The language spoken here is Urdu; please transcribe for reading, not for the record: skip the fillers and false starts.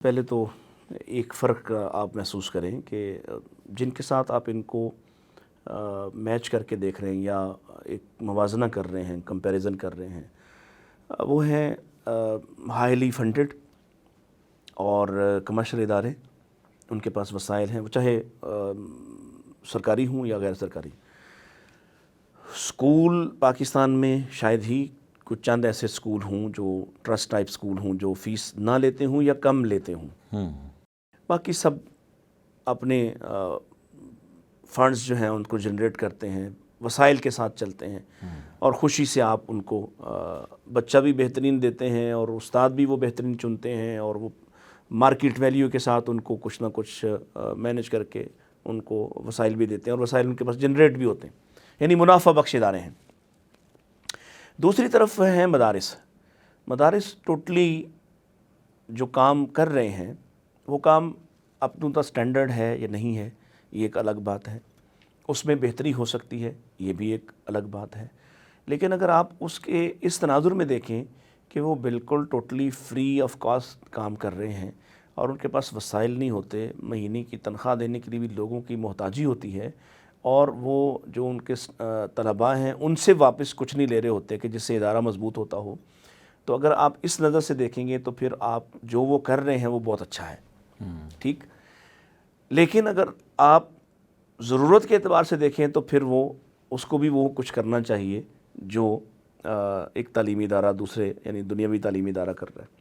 پہلے تو ایک فرق آپ محسوس کریں کہ جن کے ساتھ آپ ان کو میچ کر کے دیکھ رہے ہیں یا ایک موازنہ کر رہے ہیں، کمپیریزن کر رہے ہیں، وہ ہیں ہائیلی فنڈڈ اور کمرشل ادارے. ان کے پاس وسائل ہیں، وہ چاہے سرکاری ہوں یا غیر سرکاری. اسکول پاکستان میں شاید ہی کچھ چند ایسے اسکول ہوں جو ٹرسٹ ٹائپ اسکول ہوں جو فیس نہ لیتے ہوں یا کم لیتے ہوں. باقی سب اپنے فنڈز جو ہیں ان کو جنریٹ کرتے ہیں، وسائل کے ساتھ چلتے ہیں، اور خوشی سے آپ ان کو بچہ بھی بہترین دیتے ہیں اور استاد بھی وہ بہترین چنتے ہیں، اور وہ مارکیٹ ویلیو کے ساتھ ان کو کچھ نہ کچھ مینیج کر کے ان کو وسائل بھی دیتے ہیں، اور وسائل ان کے پاس جنریٹ بھی ہوتے ہیں، یعنی منافع بخش ادارے ہیں. دوسری طرف ہیں مدارس. مدارس ٹوٹلی جو کام کر رہے ہیں وہ کام اپنا تو سٹینڈرڈ ہے یا نہیں ہے، یہ ایک الگ بات ہے. اس میں بہتری ہو سکتی ہے، یہ بھی ایک الگ بات ہے. لیکن اگر آپ اس کے اس تناظر میں دیکھیں کہ وہ بالکل ٹوٹلی فری آف کاسٹ کام کر رہے ہیں اور ان کے پاس وسائل نہیں ہوتے، مہینے کی تنخواہ دینے کے لیے بھی لوگوں کی محتاجی ہوتی ہے، اور وہ جو ان کے طلباء ہیں ان سے واپس کچھ نہیں لے رہے ہوتے کہ جس سے ادارہ مضبوط ہوتا ہو، تو اگر آپ اس نظر سے دیکھیں گے تو پھر آپ جو وہ کر رہے ہیں وہ بہت اچھا ہے. ٹھیک. لیکن اگر آپ ضرورت کے اعتبار سے دیکھیں تو پھر وہ اس کو بھی وہ کچھ کرنا چاہیے جو ایک تعلیمی ادارہ دوسرے یعنی دنیاوی تعلیمی ادارہ کر رہا ہے.